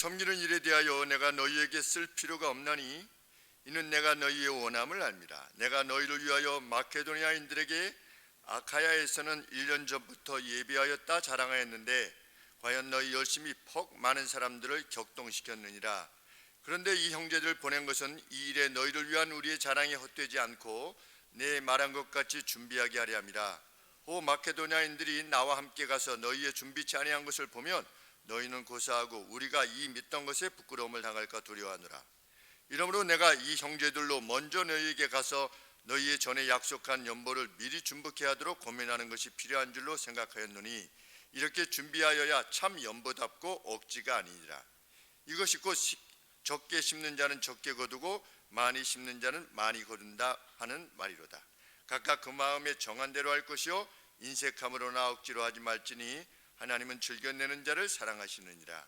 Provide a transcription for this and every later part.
섬기는 일에 대하여 내가 너희에게 쓸 필요가 없나니 이는 내가 너희의 원함을 알미라. 내가 너희를 위하여 마케도니아인들에게 아카야에서는 1년 전부터 예비하였다 자랑하였는데 과연 너희 열심히 퍽 많은 사람들을 격동시켰느니라. 그런데 이 형제들을 보낸 것은 이 일에 너희를 위한 우리의 자랑이 헛되지 않고 내 말한 것 같이 준비하게 하려 함이라. 오 마케도니아인들이 나와 함께 가서 너희의 준비치 아니한 것을 보면 너희는 고사하고 우리가 이 믿던 것에 부끄러움을 당할까 두려워하노라. 이러므로 내가 이 형제들로 먼저 너희에게 가서 너희의 전에 약속한 연보를 미리 준비케 하도록 고민하는 것이 필요한 줄로 생각하였노니 이렇게 준비하여야 참 연보답고 억지가 아니니라. 이것이 곧 적게 심는 자는 적게 거두고 많이 심는 자는 많이 거둔다 하는 말이로다. 각각 그 마음에 정한 대로 할 것이요 인색함으로나 억지로 하지 말지니 하나님은 즐겨내는 자를 사랑하시느니라.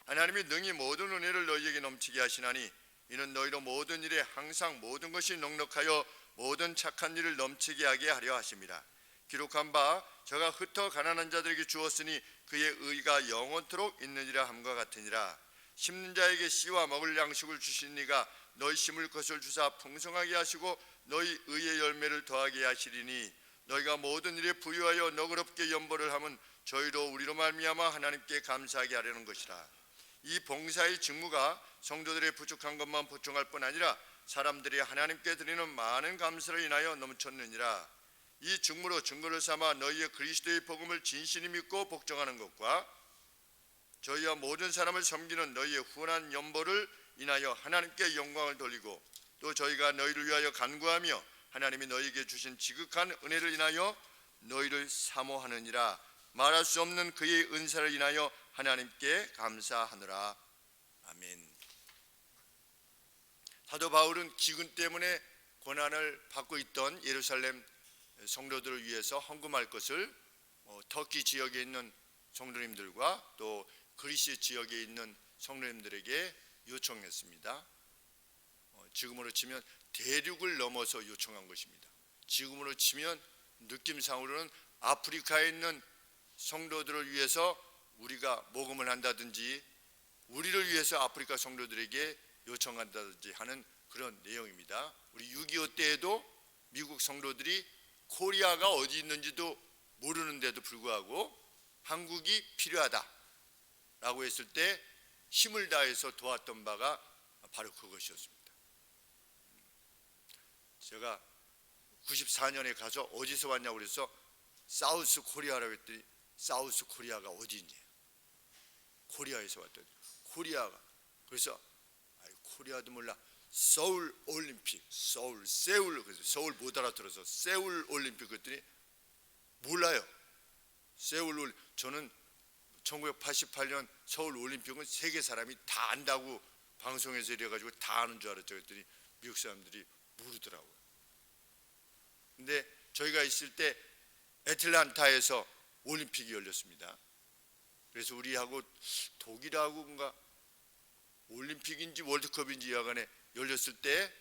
하나님이 능히 모든 은혜를 너희에게 넘치게 하시나니 이는 너희로 모든 일에 항상 모든 것이 넉넉하여 모든 착한 일을 넘치게 하게 하려 하심이라. 기록한 바 저가 흩어 가난한 자들에게 주었으니 그의 의가 영원토록 있느니라 함과 같으니라. 심는 자에게 씨와 먹을 양식을 주신 이가 너희 심을 것을 주사 풍성하게 하시고 너희 의의 열매를 더하게 하시리니 너희가 모든 일에 부유하여 너그럽게 연보를 하면 저희로 우리로 말미암아 하나님께 감사하게 하려는 것이라. 이 봉사의 직무가 성도들의 부족한 것만 보충할 뿐 아니라 사람들이 하나님께 드리는 많은 감사를 인하여 넘쳤느니라. 이 직무로 증거를 삼아 너희의 그리스도의 복음을 진실히 믿고 복종하는 것과 저희와 모든 사람을 섬기는 너희의 후원한 연보를 인하여 하나님께 영광을 돌리고 또 저희가 너희를 위하여 간구하며 하나님이 너희에게 주신 지극한 은혜를 인하여 너희를 사모하느니라. 말할 수 없는 그의 은사를 인하여 하나님께 감사하노라. 아멘. 사도 바울은 기근 때문에 고난을 받고 있던 예루살렘 성도들을 위해서 헌금할 것을 터키 지역에 있는 성도님들과 또 그리스 지역에 있는 성도님들에게 요청했습니다. 지금으로 치면 대륙을 넘어서 요청한 것입니다. 지금으로 치면 느낌상으로는 아프리카에 있는 성도들을 위해서 우리가 모금을 한다든지 우리를 위해서 아프리카 성도들에게 요청한다든지 하는 그런 내용입니다. 우리 6.25 때에도 미국 성도들이 코리아가 어디 있는지도 모르는데도 불구하고 한국이 필요하다라고 했을 때 힘을 다해서 도왔던 바가 바로 그것이었습니다. 제가 94년에 가서 어디서 왔냐고 그래서 사우스 코리아라고 했더니 사우스 코리아가 어디 있냐, 코리아에서 왔더니 코리아가, 그래서 코리아도 몰라, 서울 올림픽, 세울, 그래서 서울 못 알아들어서 세울 올림픽 그랬더니 몰라요. 저는 1988년 서울 올림픽은 세계 사람이 다 안다고 방송에서 이래가지고 다 아는 줄 알았죠. 그랬더니 미국 사람들이 모르더라고요. 근데 저희가 있을 때 애틀란타에서 올림픽이 열렸습니다. 그래서 우리하고 독일하고 뭔가 올림픽인지 월드컵인지 여간에 열렸을 때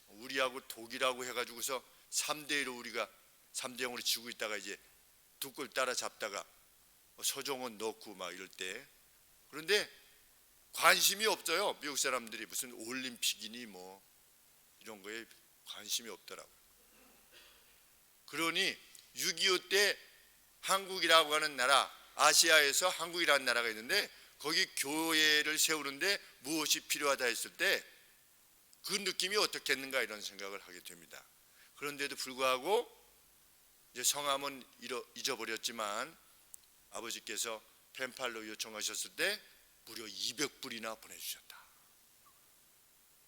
우리하고 독일하고 해가지고서 3대1로 우리가 3대0으로 지고 있다가 이제 두 골 따라 잡다가 서정원 넣고 막 이럴 때, 그런데 관심이 없어요. 미국 사람들이 무슨 올림픽이니 뭐 이런 거에 관심이 없더라고요. 그러니 6.25 때 한국이라고 하는 나라, 아시아에서 한국이라는 나라가 있는데 거기 교회를 세우는데 무엇이 필요하다 했을 때 그 느낌이 어떻겠는가 이런 생각을 하게 됩니다. 그런데도 불구하고 이제 성함은 잊어버렸지만 아버지께서 펜팔로 요청하셨을 때 무려 200불이나 보내주셨다.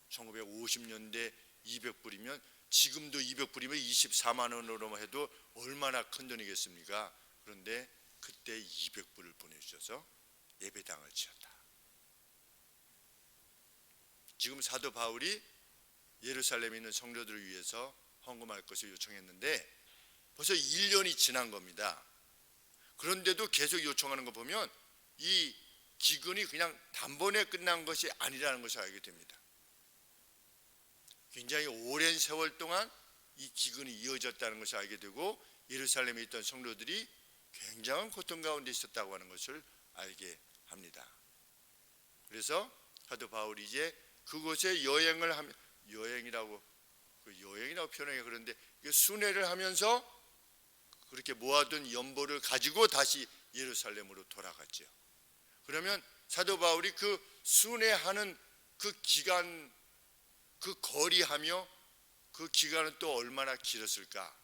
1950년대 200불이면 지금도 200불이면 24만 원으로 해도 얼마나 큰 돈이겠습니까? 그런데 그때 200불을 보내주셔서 예배당을 지었다. 지금 사도 바울이 예루살렘에 있는 성도들을 위해서 헌금할 것을 요청했는데 벌써 1년이 지난 겁니다. 그런데도 계속 요청하는 거 보면 이 기근이 그냥 단번에 끝난 것이 아니라는 것을 알게 됩니다. 굉장히 오랜 세월 동안 이 기근이 이어졌다는 것을 알게 되고 예루살렘에 있던 성도들이 굉장한 고통 가운데 있었다고 하는 것을 알게 합니다. 그래서 사도 바울이 이제 그곳에 여행을 하면, 여행이라고 표현하기가 그런데 순회를 하면서 그렇게 모아둔 연보를 가지고 다시 예루살렘으로 돌아갔죠. 그러면 사도 바울이 그 순회하는 그 기간, 그 거리하며 그 기간은 또 얼마나 길었을까,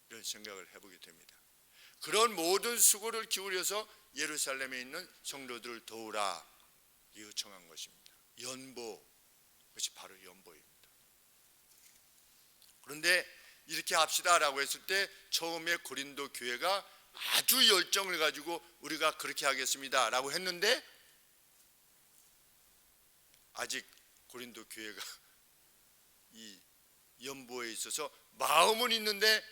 이런 생각을 해보게 됩니다. 그런 모든 수고를 기울여서 예루살렘에 있는 성도들을 도우라 요청한 것입니다. 연보, 그것이 바로 연보입니다. 그런데 이렇게 합시다라고 했을 때 처음에 고린도 교회가 아주 열정을 가지고 우리가 그렇게 하겠습니다 라고 했는데, 아직 고린도 교회가 이 연보에 있어서 마음은 있는데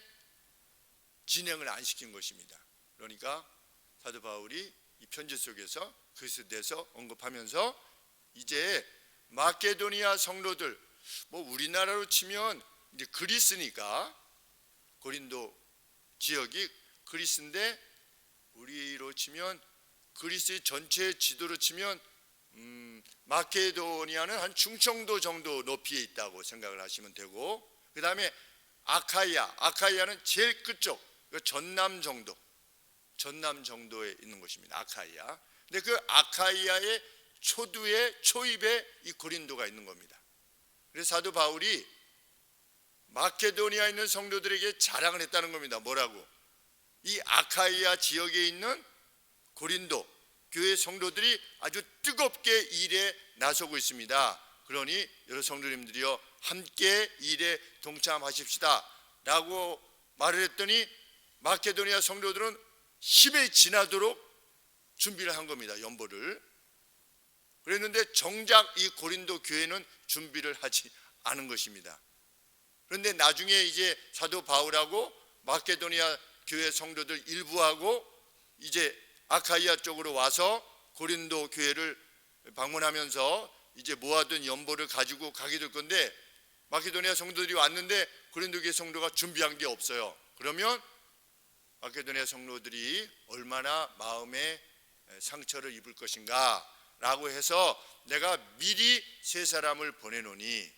진행을 안 시킨 것입니다. 그러니까 사도 바울이 이 편지 속에서 그것에 대해서 언급하면서 이제 마케도니아 성도들, 뭐 우리나라로 치면 이제 그리스니까, 고린도 지역이 그리스인데 우리로 치면 그리스의 전체 지도로 치면 마케도니아는 한 충청도 정도 높이에 있다고 생각을 하시면 되고, 그 다음에 아카이아는 제일 끝쪽, 전남 정도에 있는 곳입니다. 아카이아. 근데 그 아카이아의 초두에 초입에 이 고린도가 있는 겁니다. 그래서 사도 바울이 마케도니아에 있는 성도들에게 자랑을 했다는 겁니다. 뭐라고? 이 아카이아 지역에 있는 고린도 교회 성도들이 아주 뜨겁게 일에 나서고 있습니다. 그러니 여러 성도님들이여 함께 일에 동참하십시다 라고 말을 했더니 마케도니아 성도들은 10에 지나도록 준비를 한 겁니다. 연보를. 그랬는데 정작 이 고린도 교회는 준비를 하지 않은 것입니다. 그런데 나중에 이제 사도 바울하고 마케도니아 교회 성도들 일부하고 이제 아카이아 쪽으로 와서 고린도 교회를 방문하면서 이제 모아둔 연보를 가지고 가게 될 건데, 마케도니아 성도들이 왔는데 고린도 교회 성도가 준비한 게 없어요. 그러면 마케도니아 성도들이 얼마나 마음에 상처를 입을 것인가 라고 해서 내가 미리 세 사람을 보내노니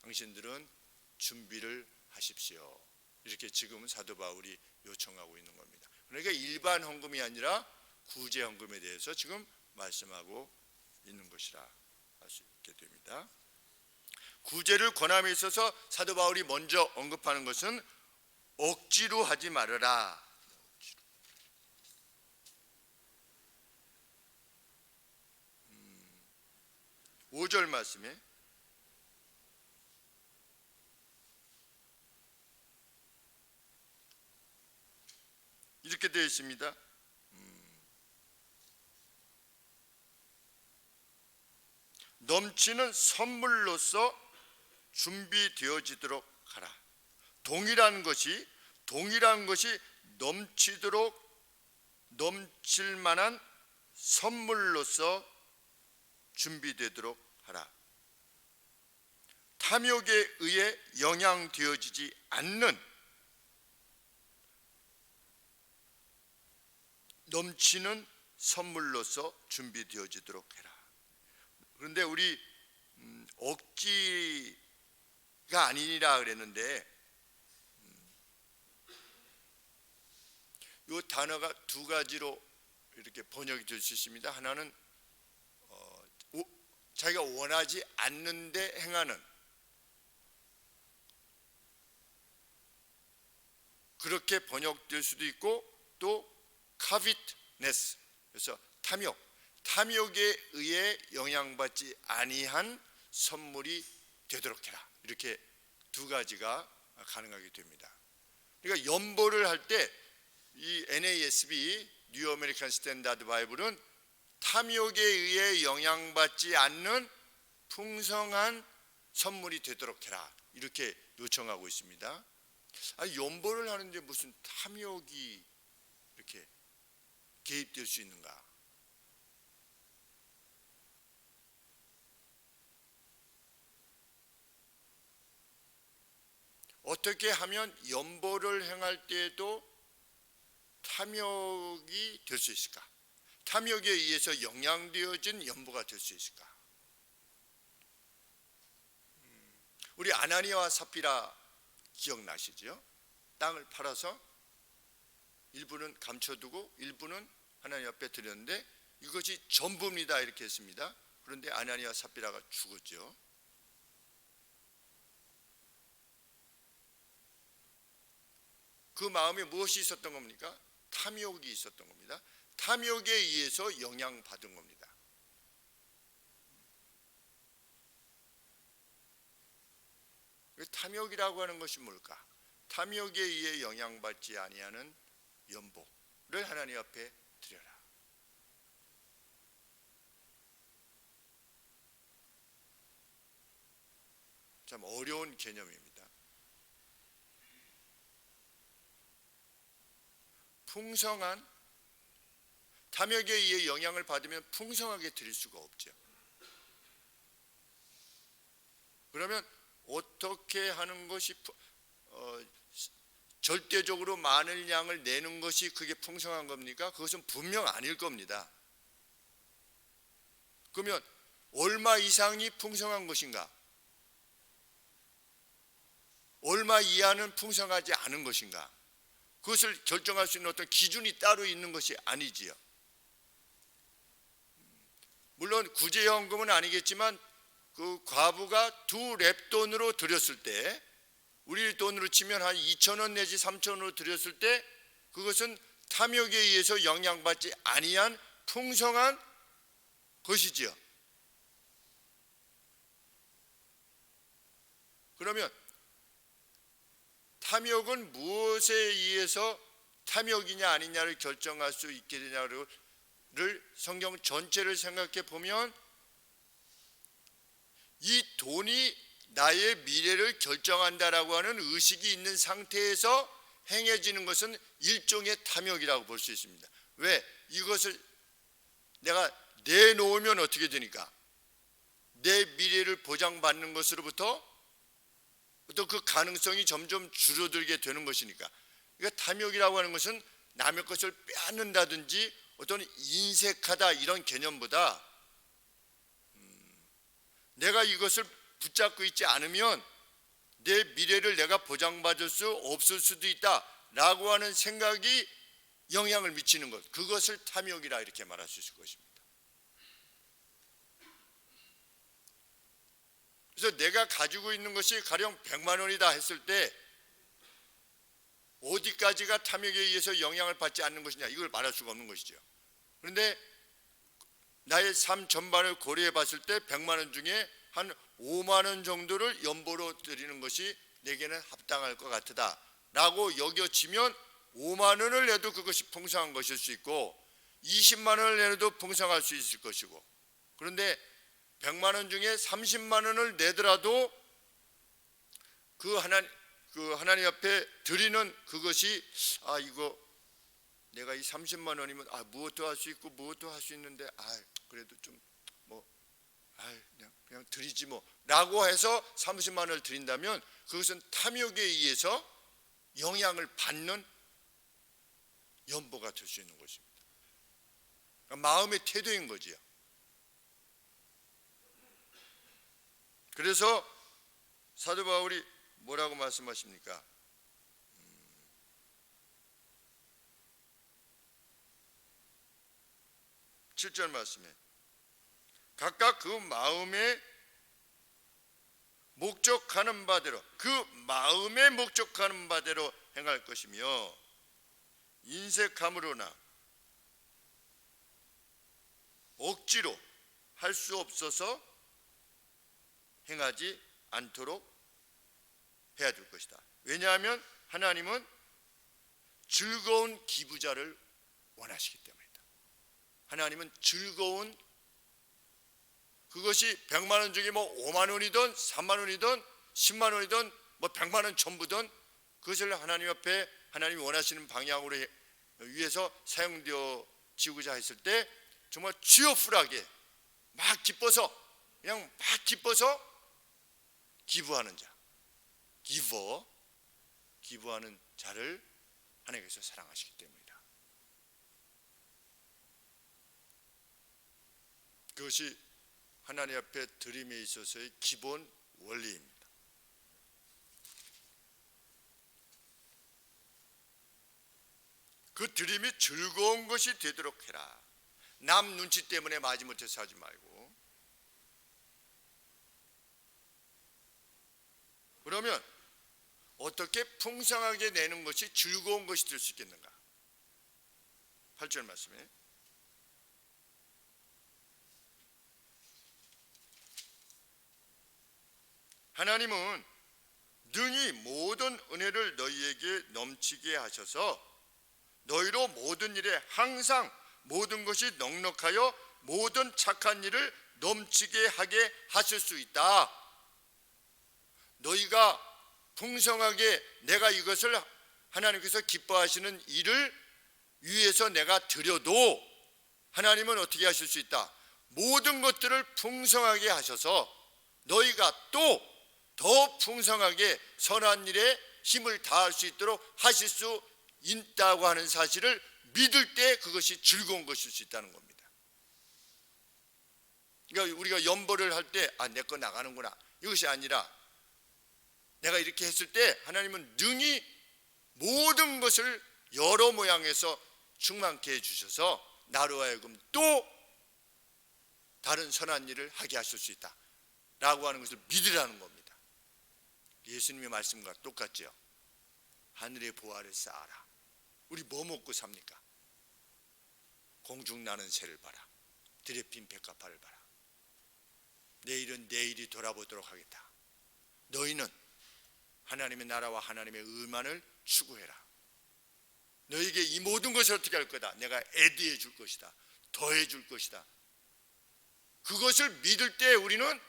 당신들은 준비를 하십시오. 이렇게 지금 사도 바울이 요청하고 있는 겁니다. 그러니까 일반 헌금이 아니라 구제 헌금에 대해서 지금 말씀하고 있는 것이라 할 수 있게 됩니다. 구제를 권함에 있어서 사도 바울이 먼저 언급하는 것은 억지로 하지 말아라. 5절 말씀에 이렇게 되어 있습니다. 넘치는 선물로서 준비되어지도록 하라. 동일한 것이 넘칠 만한 선물로서 준비되도록 하라. 탐욕에 의해 영향되어지지 않는 넘치는 선물로서 준비되어지도록 해라. 그런데 우리 억지가 아니니라 그랬는데 이 단어가 두 가지로 이렇게 번역이 될 수 있습니다. 하나는 자기가 원하지 않는데 행하는, 그렇게 번역될 수도 있고, 또 카비트네스, 그래서 탐욕에 의해 영향받지 아니한 선물이 되도록 해라. 이렇게 두 가지가 가능하게 됩니다. 그러니까 연보를 할 때 이 NASB 뉴 아메리칸 스탠다드 바이블은 탐욕에 의해 영향받지 않는 풍성한 선물이 되도록 해라. 이렇게 요청하고 있습니다. 연보를 하는데 무슨 탐욕이 이렇게 개입될 수 있는가? 어떻게 하면 연보를 행할 때에도 탐욕이 될 수 있을까? 탐욕에 의해서 영향되어진 연보가 될 수 있을까? 우리 아나니아와 삽비라 기억나시죠? 땅을 팔아서 일부는 감춰두고 일부는 하나님 앞에 드렸는데 이것이 전부입니다 이렇게 했습니다. 그런데 아나니아와 삽비라가 죽었죠. 그 마음에 무엇이 있었던 겁니까? 탐욕이 있었던 겁니다. 탐욕에 의해서 영향받은 겁니다. 탐욕이라고 하는 것이 뭘까? 탐욕에 의해 영향받지 아니하는 연보를 하나님 앞에 드려라. 참 어려운 개념입니다. 풍성한 탐욕에 의해 영향을 받으면 풍성하게 드릴 수가 없죠. 그러면 어떻게 하는 것이 절대적으로 많은 양을 내는 것이 그게 풍성한 겁니까? 그것은 분명 아닐 겁니다. 그러면 얼마 이상이 풍성한 것인가? 얼마 이하는 풍성하지 않은 것인가? 그것을 결정할 수 있는 어떤 기준이 따로 있는 것이 아니지요. 물론 구제연금은 아니겠지만 그 과부가 2렙돈으로 드렸을 때 우리 돈으로 치면 한 2,000원 내지 3,000원으로 드렸을 때 그것은 탐욕에 의해서 영향받지 아니한 풍성한 것이지요. 그러면 탐욕은 무엇에 의해서 탐욕이냐 아니냐를 결정할 수 있게 되냐를 성경 전체를 생각해 보면 이 돈이 나의 미래를 결정한다라고 하는 의식이 있는 상태에서 행해지는 것은 일종의 탐욕이라고 볼 수 있습니다. 왜? 이것을 내가 내놓으면 어떻게 되니까? 내 미래를 보장받는 것으로부터 또 그 가능성이 점점 줄어들게 되는 것이니까. 그러니까 탐욕이라고 하는 것은 남의 것을 빼앗는다든지 어떤 인색하다 이런 개념보다 내가 이것을 붙잡고 있지 않으면 내 미래를 내가 보장받을 수 없을 수도 있다라고 하는 생각이 영향을 미치는 것, 그것을 탐욕이라 이렇게 말할 수 있을 것입니다. 그래서 내가 가지고 있는 것이 가령 100만 원이다 했을 때 어디까지가 탐욕에 의해서 영향을 받지 않는 것이냐, 이걸 말할 수가 없는 것이죠. 그런데 나의 삶 전반을 고려해 봤을 때 100만 원 중에 한 5만 원 정도를 연보로 드리는 것이 내게는 합당할 것 같다 라고 여겨지면 5만 원을 내도 그것이 풍성한 것일 수 있고 20만 원을 내도 풍성할 수 있을 것이고, 그런데 100만 원 중에 30만 원을 내더라도 그 하나님 앞에 드리는 그것이 이거 내가 이 30만 원이면 무엇도 할 수 있고 무엇도 할 수 있는데 그래도 좀 그냥 드리지 뭐 라고 해서 30만 원을 드린다면 그것은 탐욕에 의해서 영향을 받는 연보가 될 수 있는 것입니다. 그러니까 마음의 태도인 거지요. 그래서 사도 바울이 뭐라고 말씀하십니까? 7절 말씀에 각각 그 마음에 목적하는 바대로, 그 마음에 목적하는 바대로 행할 것이며 인색함으로나 억지로 할 수 없어서 행하지 않도록 해야 될 것이다. 왜냐하면 하나님은 즐거운 기부자를 원하시기 때문이다. 하나님은 즐거운, 그것이 100만 원 중에 뭐 5만 원이든 3만 원이든 10만 원이든 뭐 100만 원 전부든 그것을 하나님 앞에 하나님이 원하시는 방향으로 위해서 사용되어지고자 했을 때 정말 취업풀하게 막 기뻐서, 그냥 막 기뻐서 기부하는 자, 기부하는 자를 하나님께서 사랑하시기 때문이다. 그것이 하나님 앞에 드림에 있어서의 기본 원리입니다. 그 드림이 즐거운 것이 되도록 해라. 남 눈치 때문에 마지못해서 하지 말고. 그러면 어떻게 풍성하게 내는 것이 즐거운 것이 될 수 있겠는가? 8절 말씀에 하나님은 능히 모든 은혜를 너희에게 넘치게 하셔서 너희로 모든 일에 항상 모든 것이 넉넉하여 모든 착한 일을 넘치게 하게 하실 수 있다. 너희가 풍성하게 내가 이것을 하나님께서 기뻐하시는 일을 위해서 내가 드려도 하나님은 어떻게 하실 수 있다? 모든 것들을 풍성하게 하셔서 너희가 또 더 풍성하게 선한 일에 힘을 다할 수 있도록 하실 수 있다고 하는 사실을 믿을 때 그것이 즐거운 것일 수 있다는 겁니다. 그러니까 우리가 연보를 할 때 내 거 나가는구나 이것이 아니라 내가 이렇게 했을 때 하나님은 능히 모든 것을 여러 모양에서 충만케 해주셔서 나로 하여금 또 다른 선한 일을 하게 하실 수 있다 라고 하는 것을 믿으라는 겁니다. 예수님의 말씀과 똑같죠. 하늘의 보화를 쌓아라. 우리 뭐 먹고 삽니까? 공중나는 새를 봐라. 들에 핀 백합화를 봐라. 내일은 내일이 돌아보도록 하겠다. 너희는 하나님의 나라와 하나님의 의만을 추구해라. 너에게 이 모든 것을 어떻게 할 거다? 내가 애드해 줄 것이다. 더해 줄 것이다. 그것을 믿을 때 우리는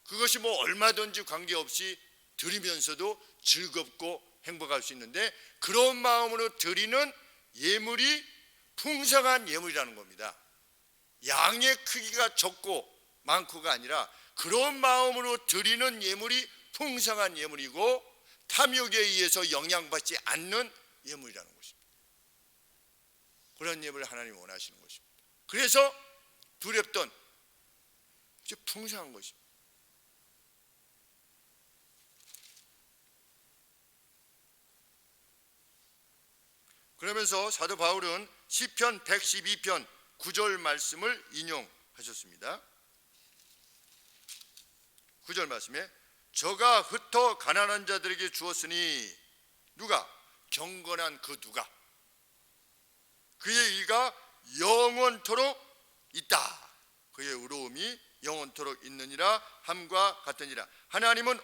그것이 뭐 얼마든지 관계없이 드리면서도 즐겁고 행복할 수 있는데 그런 마음으로 드리는 예물이 풍성한 예물이라는 겁니다. 양의 크기가 적고 많고가 아니라 그런 마음으로 드리는 예물이 풍성한 예물이고 탐욕에 의해서 영향받지 않는 예물이라는 것입니다. 그런 예물을 하나님이 원하시는 것입니다. 그래서 두렵던 이제 풍성한 것입니다. 그러면서 사도 바울은 시편 112편 9절 말씀을 인용하셨습니다. 9절 말씀에 저가 흩어 가난한 자들에게 주었으니 누가? 경건한 그 누가? 그의 의가 영원토록 있다. 그의 의로움이 영원토록 있느니라 함과 같으니라. 하나님은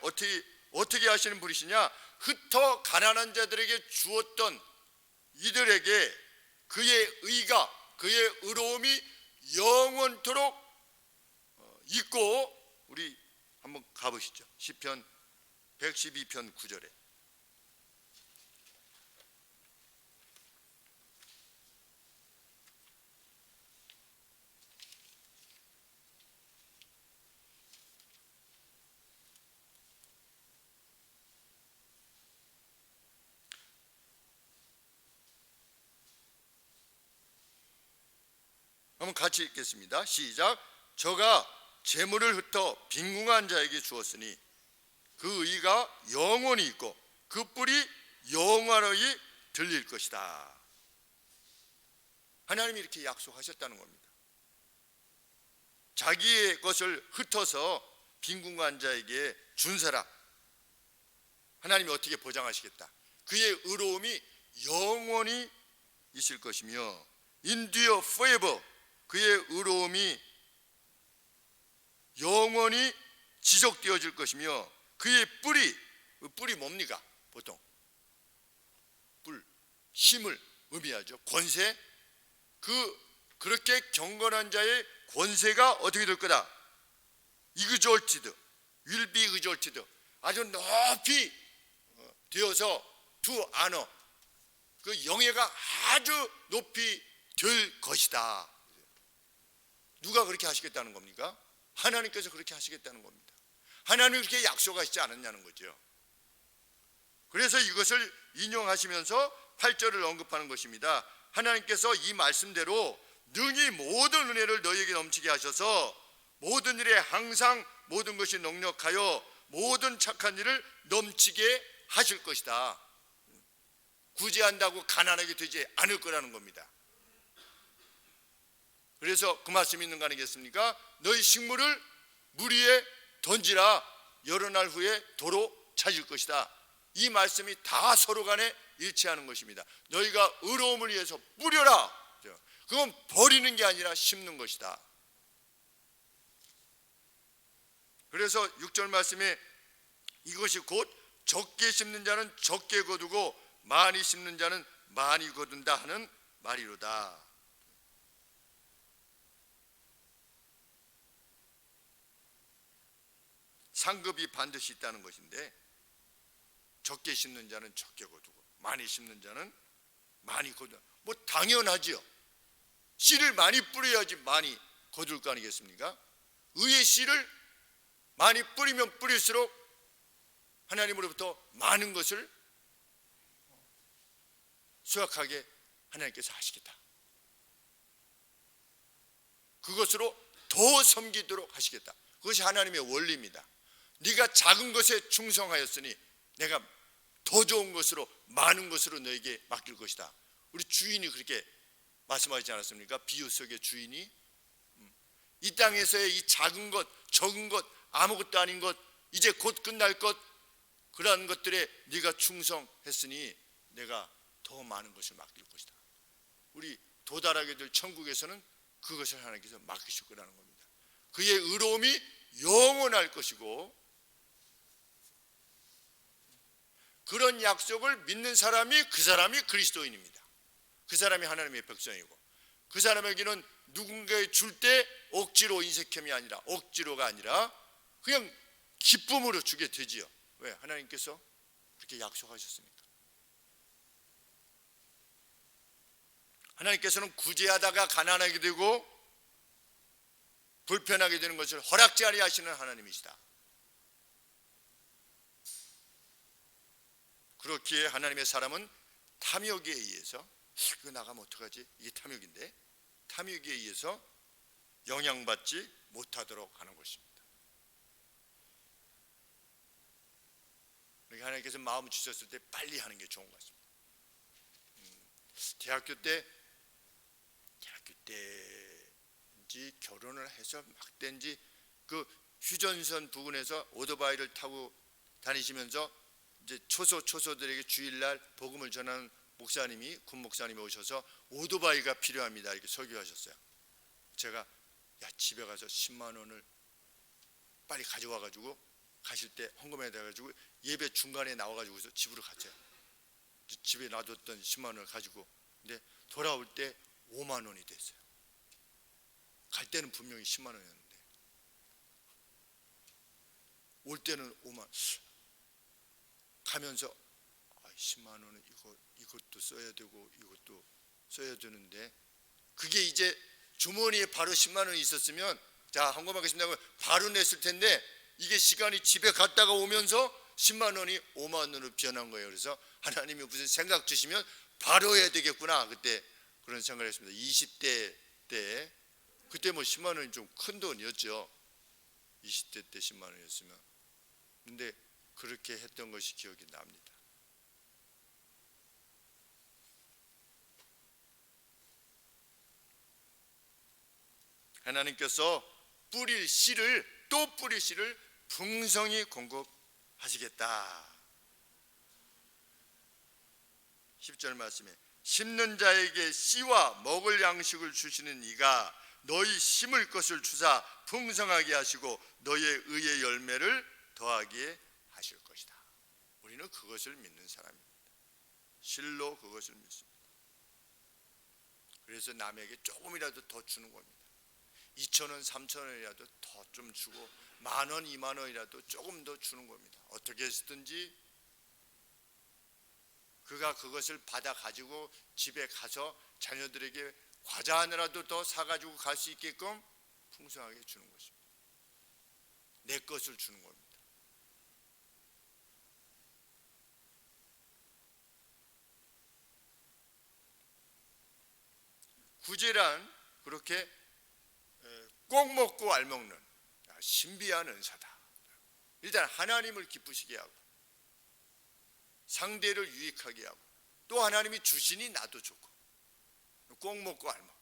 어떻게 하시는 분이시냐? 흩어 가난한 자들에게 주었던 이들에게 그의 의가 그의 의로움이 영원토록 있고 우리 한번 가보시죠. 시편 112편 9절에 한번 같이 읽겠습니다. 시작. 저가 재물을 흩어 빈궁한 자에게 주었으니 그 의가 영원히 있고 그 뿔이 영원히 들릴 것이다. 하나님이 이렇게 약속하셨다는 겁니다. 자기의 것을 흩어서 빈궁한 자에게 준 사람 하나님이 어떻게 보장하시겠다? 그의 의로움이 영원히 있을 것이며 endure forever 그의 의로움이 영원히 지속되어질 것이며 그의 뿔이 뭡니까? 보통 뿔, 힘을 의미하죠. 권세. 그렇게 경건한 자의 권세가 어떻게 될 거다? exalted, will be exalted. 아주 높이 되어서 to honor. 그 영예가 아주 높이 될 것이다. 누가 그렇게 하시겠다는 겁니까? 하나님께서 그렇게 하시겠다는 겁니다. 하나님이 그렇게 약속하시지 않았냐는 거죠. 그래서 이것을 인용하시면서 8절을 언급하는 것입니다. 하나님께서 이 말씀대로 능히 모든 은혜를 너희에게 넘치게 하셔서 모든 일에 항상 모든 것이 넉넉하여 모든 착한 일을 넘치게 하실 것이다. 구제한다고 가난하게 되지 않을 거라는 겁니다. 그래서 그 말씀이 있는 거 아니겠습니까? 너희 식물을 물 위에 던지라. 여러 날 후에 도로 찾을 것이다. 이 말씀이 다 서로 간에 일치하는 것입니다. 너희가 의로움을 위해서 뿌려라. 그건 버리는 게 아니라 심는 것이다. 그래서 6절 말씀에 이것이 곧 적게 심는 자는 적게 거두고 많이 심는 자는 많이 거둔다 하는 말이로다. 상급이 반드시 있다는 것인데, 적게 심는 자는 적게 거두고 많이 심는 자는 많이 거둔다. 뭐 당연하지요. 씨를 많이 뿌려야지 많이 거둘 거 아니겠습니까? 의의 씨를 많이 뿌리면 뿌릴수록 하나님으로부터 많은 것을 수확하게 하나님께서 하시겠다. 그것으로 더 섬기도록 하시겠다. 그것이 하나님의 원리입니다. 네가 작은 것에 충성하였으니 내가 더 좋은 것으로 많은 것으로 너에게 맡길 것이다. 우리 주인이 그렇게 말씀하지 않았습니까? 비유 속의 주인이 이 땅에서의 이 작은 것, 적은 것, 아무것도 아닌 것, 이제 곧 끝날 것, 그러한 것들에 네가 충성했으니 내가 더 많은 것을 맡길 것이다. 우리 도달하게 될 천국에서는 그것을 하나님께서 맡기실 거라는 겁니다. 그의 의로움이 영원할 것이고, 그런 약속을 믿는 사람이 그 사람이 그리스도인입니다. 그 사람이 하나님의 백성이고, 그 사람에게는 누군가에 줄 때 억지로 인색함이 아니라, 억지로가 아니라 그냥 기쁨으로 주게 되지요. 왜? 하나님께서 그렇게 약속하셨으니까. 하나님께서는 구제하다가 가난하게 되고 불편하게 되는 것을 허락지 아니하시는 하나님이시다. 그렇기에 하나님의 사람은 탐욕에 의해서, 이거 나가면 어떡하지? 이게 탐욕인데, 탐욕에 의해서 영향받지 못하도록 하는 것입니다. 그러니까 하나님께서 마음 주셨을 때 빨리 하는 게 좋은 것 같습니다. 대학교 때인지 결혼을 해서 막 된지 그 휴전선 부근에서 오토바이를 타고 다니시면서 이제 초소들에게 주일날 복음을 전하는 목사님이, 군 목사님이 오셔서 오토바이가 필요합니다 이렇게 설교하셨어요. 제가 집에 가서 10만 원을 빨리 가져와가지고 가실 때 헌금해야 돼가지고 예배 중간에 나와가지고서 집으로 갔어요. 집에 놔뒀던 10만 원을 가지고. 근데 돌아올 때 5만 원이 됐어요. 갈 때는 분명히 10만 원이었는데 올 때는 5만. 가면서 10만 원은 이것도 써야 되고 이것도 써야 되는데, 그게 이제 주머니에 바로 10만 원이 있었으면 자 헌금하겠습니다 바로 냈을 텐데, 이게 시간이 집에 갔다가 오면서 10만 원이 5만 원으로 변한 거예요. 그래서 하나님이 무슨 생각 주시면 바로 해야 되겠구나, 그때 그런 생각을 했습니다. 20대 때 그때 뭐 10만 원이 좀 큰 돈이었죠. 20대 때 10만 원이었으면. 근데 그렇게 했던 것이 기억이 납니다. 하나님께서 뿌릴 씨를 풍성히 공급하시겠다. 10절 말씀에 심는 자에게 씨와 먹을 양식을 주시는 이가 너희 심을 것을 주사 풍성하게 하시고 너희의 의의 열매를 더하게 하실 것이다. 우리는 그것을 믿는 사람입니다. 실로 그것을 믿습니다. 그래서 남에게 조금이라도 더 주는 겁니다. 2,000원, 3,000원이라도 더 좀 주고 10,000원, 20,000원이라도 조금 더 주는 겁니다. 어떻게 했든지 그가 그것을 받아 가지고 집에 가서 자녀들에게 과자 하나라도 더 사가지고 갈 수 있게끔 풍성하게 주는 것입니다. 내 것을 주는 겁니다. 구제란 그렇게 꼭 먹고 알 먹는 신비한 은사다. 일단 하나님을 기쁘시게 하고 상대를 유익하게 하고 또 하나님이 주시니 나도 좋고 꼭 먹고 알 먹고.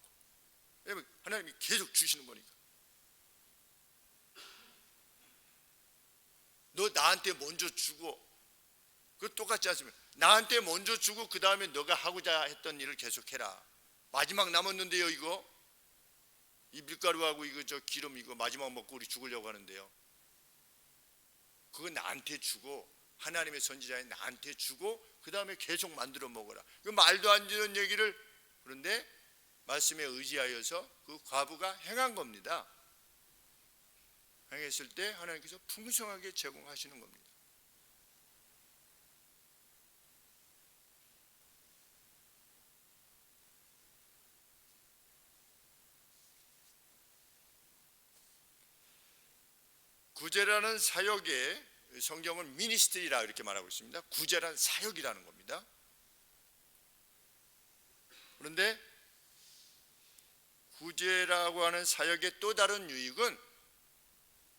왜냐면 하나님이 계속 주시는 거니까. 너 나한테 먼저 주고, 그거 똑같지 않습니까? 나한테 먼저 주고 그 다음에 너가 하고자 했던 일을 계속해라. 마지막 남았는데요, 이거 이 밀가루하고 이거 저 기름 이거 마지막 먹고 우리 죽으려고 하는데요. 그거 나한테 주고, 하나님의 선지자인 나한테 주고 그 다음에 계속 만들어 먹어라. 그 말도 안 되는 얘기를, 그런데 말씀에 의지하여서 그 과부가 행한 겁니다. 행했을 때 하나님께서 풍성하게 제공하시는 겁니다. 구제라는 사역에 성경은 미니스트리라 이렇게 말하고 있습니다. 구제란 사역이라는 겁니다. 그런데 구제라고 하는 사역의 또 다른 유익은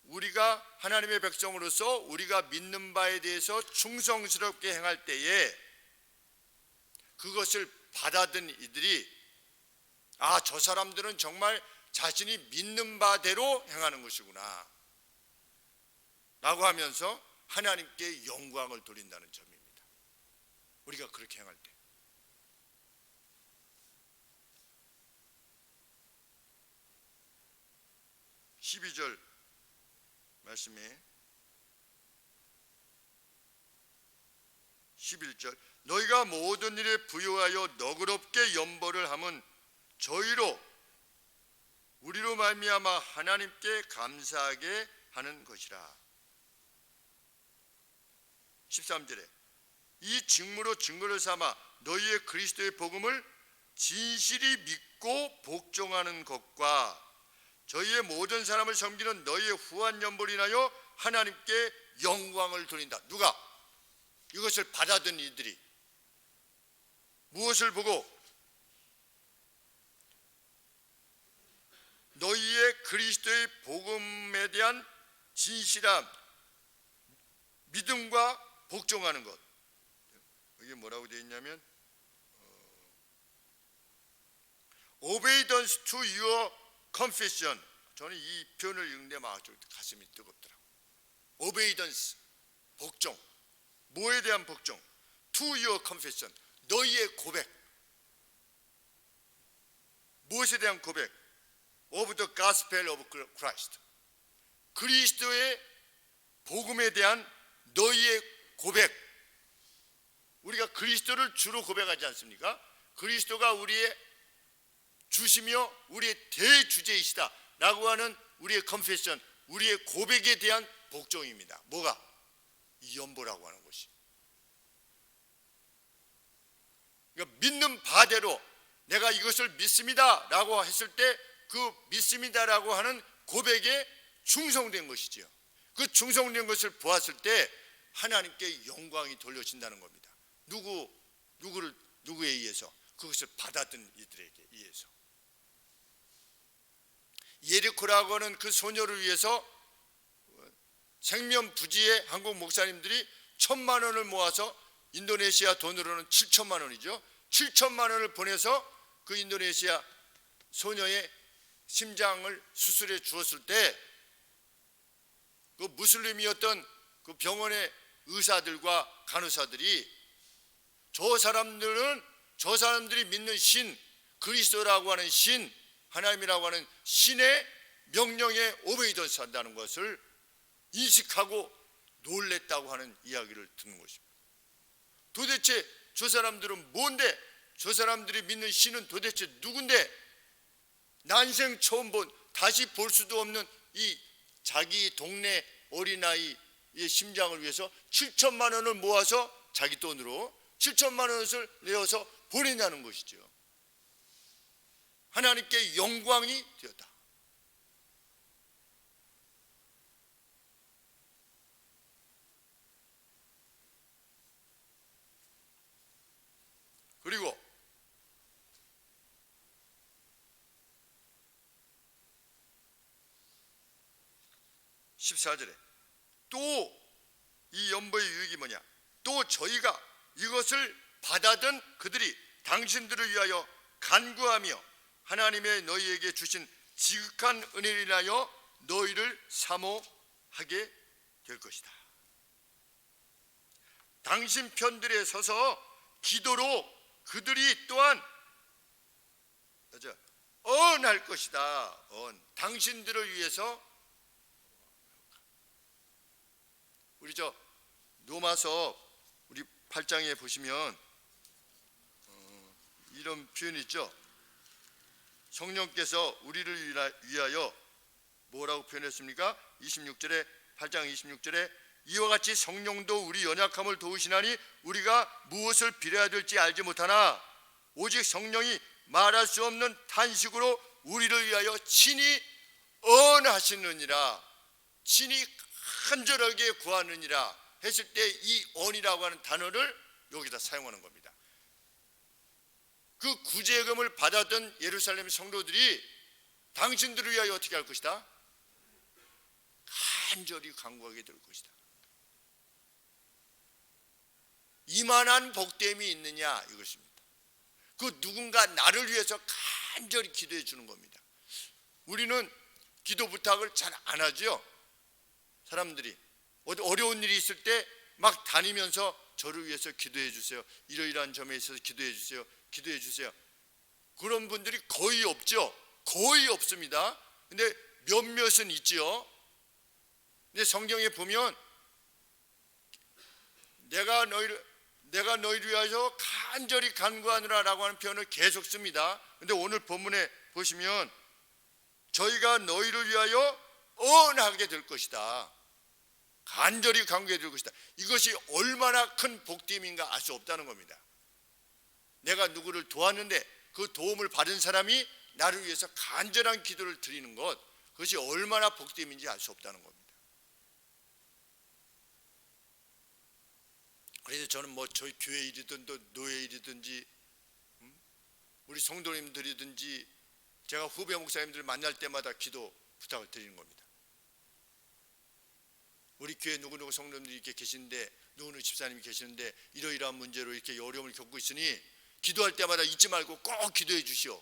우리가 하나님의 백성으로서 우리가 믿는 바에 대해서 충성스럽게 행할 때에 그것을 받아든 이들이 저 사람들은 정말 자신이 믿는 바대로 행하는 것이구나 라고 하면서 하나님께 영광을 돌린다는 점입니다. 우리가 그렇게 행할 때. 12절 말씀에 11절 너희가 모든 일에 부요하여 너그럽게 연보를 함은 저희로 우리로 말미암아 하나님께 감사하게 하는 것이라. 13절에 이 직무로 증거를 삼아 너희의 그리스도의 복음을 진실이 믿고 복종하는 것과 저희의 모든 사람을 섬기는 너희의 후한 연보를 인하여 하나님께 영광을 돌린다. 누가? 이것을 받아든 이들이 무엇을 보고? 너희의 그리스도의 복음에 대한 진실함, 믿음과 복종하는 것. 이게 뭐라고 되어 있냐면 Obedience to your confession. 저는 이 표현을 읽는데 막 가슴이 뜨겁더라고요. Obedience, 복종. 뭐에 대한 복종? To your confession. 너희의 고백. 무엇에 대한 고백? Of the gospel of Christ. 그리스도의 복음에 대한 너희의 고백. 우리가 그리스도를 주로 고백하지 않습니까? 그리스도가 우리의 주시며 우리의 대주제이시다 라고 하는 우리의 컨페션, 우리의 고백에 대한 복종입니다. 뭐가? 이 연보라고 하는 것이. 그러니까 믿는 바대로 내가 이것을 믿습니다 라고 했을 때 그 믿습니다 라고 하는 고백에 충성된 것이지요. 그 충성된 것을 보았을 때 하나님께 영광이 돌려진다는 겁니다. 누구에 의해서? 그것을 받아든 이들에게 의해서. 예리코라고 하는 그 소녀를 위해서 생면부지의 한국 목사님들이 1,000만 원을 모아서 인도네시아 돈으로는 7천만 원이죠. 7천만 원을 보내서 그 인도네시아 소녀의 심장을 수술해 주었을 때 그 무슬림이었던 그 병원의 의사들과 간호사들이 저 사람들이 믿는 신, 그리스도라고 하는 신, 하나님이라고 하는 신의 명령에 오베이던스 한다는 것을 인식하고 놀랬다고 하는 이야기를 듣는 것입니다. 도대체 저 사람들은 뭔데? 저 사람들이 믿는 신은 도대체 누군데? 난생 처음 본, 다시 볼 수도 없는 이 자기 동네 어린아이의 심장을 위해서 7천만 원을 모아서 자기 돈으로 7천만 원을 내어서 보내냐는 것이죠. 하나님께 영광이 되었다. 그리고 14절에 또 이 연보의 유익이 뭐냐? 또 저희가 이것을 받아든 그들이 당신들을 위하여 간구하며 하나님의 너희에게 주신 지극한 은혜를 인하여 너희를 사모하게 될 것이다. 당신 편들에 서서 기도로 그들이 또한 언할 것이다. 당신들을 위해서. 우리 로마서 우리 8장에 보시면 이런 표현이 있죠. 성령께서 우리를 위하여 뭐라고 표현했습니까? 26절에 8장 26절에 이와 같이 성령도 우리 연약함을 도우시나니 우리가 무엇을 빌어야 될지 알지 못하나 오직 성령이 말할 수 없는 탄식으로 우리를 위하여 친히 언하시느니라. 친히 간절하게 구하느니라 했을 때 이 언이라고 하는 단어를 여기다 사용하는 겁니다. 그 구제금을 받았던 예루살렘 성도들이 당신들을 위하여 어떻게 할 것이다? 간절히 간구하게 될 것이다. 이만한 복됨이 있느냐 이것입니다. 그 누군가 나를 위해서 간절히 기도해 주는 겁니다. 우리는 기도 부탁을 잘 안 하죠. 사람들이 어려운 일이 있을 때 막 다니면서 저를 위해서 기도해 주세요. 이러이러한 점에 있어서 기도해 주세요. 기도해 주세요. 그런 분들이 거의 없죠. 거의 없습니다. 근데 몇몇은 있지요. 근데 성경에 보면 내가 너희를 위하여 간절히 간구하느라라고 하는 표현을 계속 씁니다. 근데 오늘 본문에 보시면 저희가 너희를 위하여 언하게 될 것이다. 간절히 간구해 줄 것이다. 이것이 얼마나 큰 복됨인가 알 수 없다는 겁니다. 내가 누구를 도왔는데 그 도움을 받은 사람이 나를 위해서 간절한 기도를 드리는 것, 그것이 얼마나 복됨인지 알 수 없다는 겁니다. 그래서 저는 저희 교회 일이든 또 노예 일이든지 우리 성도님들이든지 제가 후배 목사님들 만날 때마다 기도 부탁을 드리는 겁니다. 우리 교회 누구누구 성도님들이 이렇게 계시는데 누구누구 집사님이 계시는데 이러이러한 문제로 이렇게 어려움을 겪고 있으니 기도할 때마다 잊지 말고 꼭 기도해 주시오.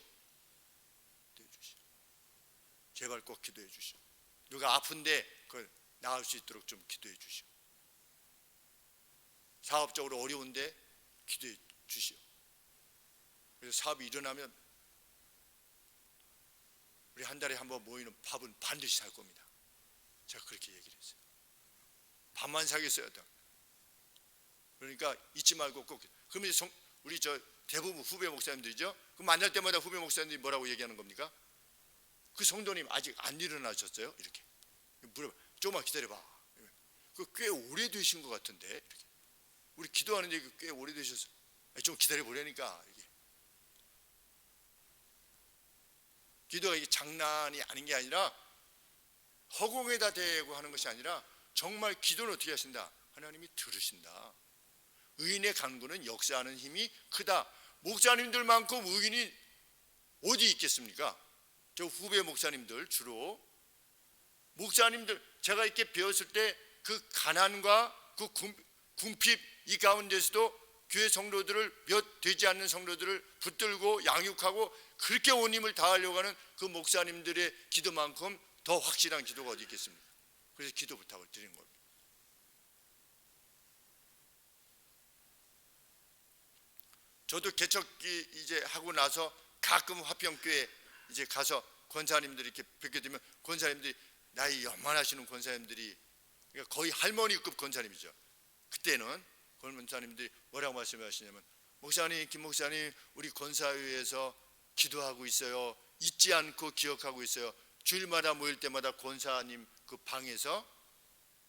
제발 꼭 기도해 주시오. 누가 아픈데 그걸 나을 수 있도록 좀 기도해 주시오. 사업적으로 어려운데 기도해 주시오. 그래서 사업이 일어나면 우리 한 달에 한번 모이는 밥은 반드시 살 겁니다. 제가 그렇게 얘기를 했어요. 밥만 사겠어요. 그러니까 잊지 말고 꼭. 그러면 우리 대부분 후배 목사님들이죠. 그 만날 때마다 후배 목사님들이 뭐라고 얘기하는 겁니까? 그 성도님 아직 안 일어나셨어요? 이렇게 물어봐. 조금만 기다려봐. 그 꽤 오래되신 것 같은데 이렇게. 우리 기도하는데 꽤 오래되셨어. 좀 기다려보려니까. 이게. 기도가 이게 장난이 아닌 게 아니라 허공에다 대고 하는 것이 아니라 정말 기도는 어떻게 하신다? 하나님이 들으신다. 의인의 간구는 역사하는 힘이 크다. 목사님들만큼 의인이 어디 있겠습니까? 저 후배 목사님들 주로 목사님들 제가 이렇게 배웠을 때 그 가난과 그 궁핍 이 가운데서도 교회 성도들을 몇 되지 않는 성도들을 붙들고 양육하고 그렇게 온 힘을 다하려고 하는 그 목사님들의 기도만큼 더 확실한 기도가 어디 있겠습니까? 그래서 기도 부탁을 드리는 겁니다. 저도 개척기 이제 하고 나서 가끔 화평교회 이제 가서 권사님들이 이렇게 뵙게 되면 권사님들이 나이 연만하시는 권사님들이 그러니까 거의 할머니급 권사님이죠. 그때는 권사님들이 뭐라고 말씀하시냐면 목사님, 김 목사님 우리 권사회에서 기도하고 있어요. 잊지 않고 기억하고 있어요. 주일마다 모일 때마다 권사님 그 방에서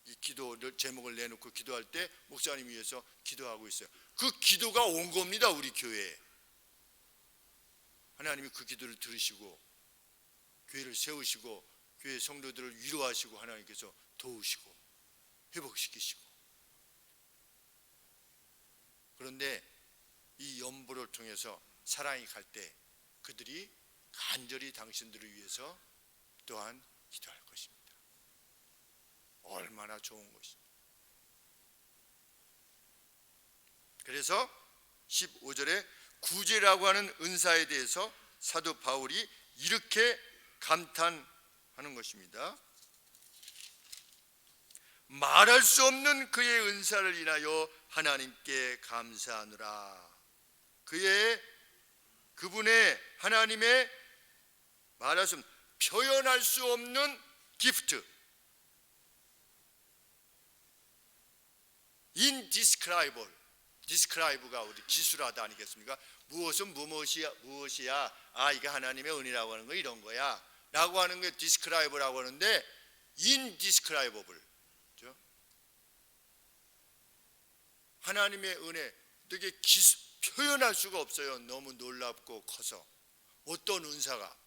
이 기도 제목을 내놓고 기도할 때 목사님 위해서 기도하고 있어요. 그 기도가 온 겁니다. 우리 교회에. 하나님이 그 기도를 들으시고 교회를 세우시고 교회 성도들을 위로하시고 하나님께서 도우시고 회복시키시고. 그런데 이 연보를 통해서 사랑이 갈 때 그들이 간절히 당신들을 위해서 또한 기도할 것입니다. 좋은 것이죠. 그래서 15절에 구제라고 하는 은사에 대해서 사도 바울이 이렇게 감탄하는 것입니다. 말할 수 없는 그의 은사를 인하여 하나님께 감사하노라. 그분의 하나님의 말할 수 없는, 표현할 수 없는 기프트, indescribable, describe가 우리 기술하다 아니겠습니까? 무엇은 무엇이야, 아 이게 하나님의 은혜라고 하는 거 이런 거야 라고 하는 게 describe라고 하는데, indescribable, 그렇죠? 하나님의 은혜 되게 표현할 수가 없어요. 너무 놀랍고 커서. 어떤 은사가,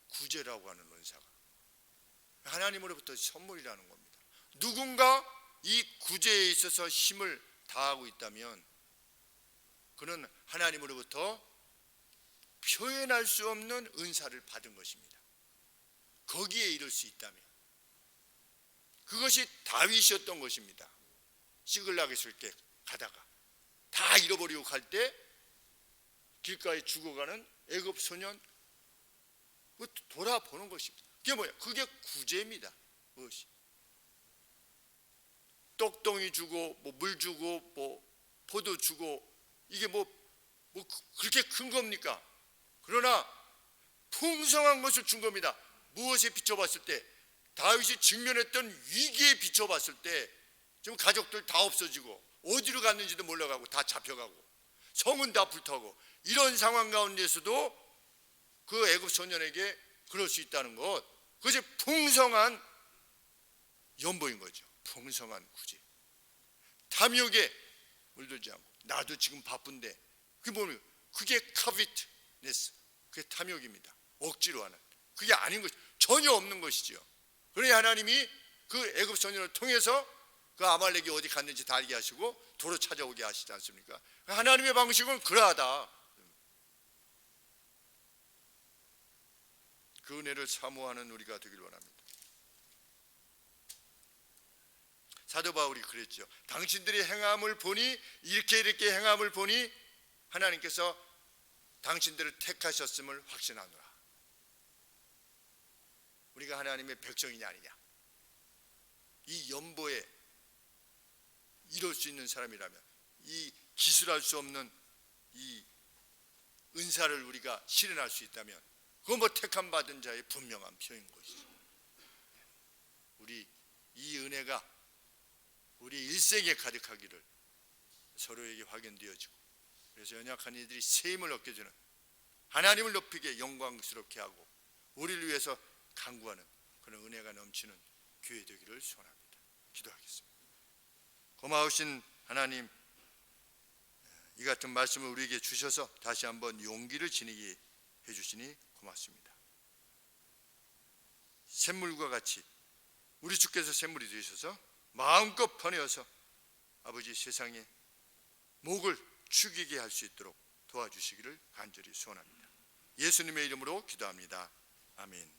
구제라고 하는 은사가 하나님으로부터 선물이라는 겁니다. 누군가 이 구제에 있어서 힘을 다하고 있다면 그는 하나님으로부터 표현할 수 없는 은사를 받은 것입니다. 거기에 이를 수 있다면 그것이 다윗이었던 것입니다. 시글락에서 이렇게 가다가 다 잃어버리고 갈 때 길가에 죽어가는 애굽 소년 돌아보는 것입니다. 그게 뭐야? 그게 구제입니다. 무엇이? 떡덩이 주고 물 주고 포도 주고 이게 뭐 그렇게 큰 겁니까? 그러나 풍성한 것을 준 겁니다. 무엇에 비춰봤을 때, 다윗이 직면했던 위기에 비춰봤을 때 지금 가족들 다 없어지고 어디로 갔는지도 몰라가고 다 잡혀가고 성은 다 불타고 이런 상황 가운데서도 그 애굽 소년에게 그럴 수 있다는 것, 그것이 풍성한 연보인 거죠. 풍성한 구제. 탐욕에 물들지 않고, 나도 지금 바쁜데, 그게 뭡니까? 그게 covetousness, 그게 탐욕입니다. 억지로 하는, 그게 아닌 것, 전혀 없는 것이지요. 그러니 하나님이 그 애굽 소년을 통해서 그 아말렉이 어디 갔는지 다 알게 하시고 도로 찾아오게 하시지 않습니까? 하나님의 방식은 그러하다. 그 은혜를 사모하는 우리가 되길 원합니다. 사도 바울이 그랬죠. 당신들이 행함을 보니, 이렇게 행함을 보니 하나님께서 당신들을 택하셨음을 확신하노라. 우리가 하나님의 백성이냐 아니냐, 이 연보에 이룰 수 있는 사람이라면, 이 기술할 수 없는 이 은사를 우리가 실현할 수 있다면 그건 뭐 택함 받은 자의 분명한 표인 것이죠. 우리 이 은혜가 우리 일생에 가득하기를 서로에게 확인되어지고, 그래서 연약한 이들이 새 힘을 얻게 주는, 하나님을 높이게 영광스럽게 하고 우리를 위해서 간구하는 그런 은혜가 넘치는 교회 되기를 소원합니다. 기도하겠습니다. 고마우신 하나님, 이 같은 말씀을 우리에게 주셔서 다시 한번 용기를 지니게 해주시니 고맙습니다. 샘물과 같이 우리 주께서 샘물이 되셔서 마음껏 퍼내어서 아버지 세상에 목을 축이게 할 수 있도록 도와주시기를 간절히 소원합니다. 예수님의 이름으로 기도합니다. 아멘.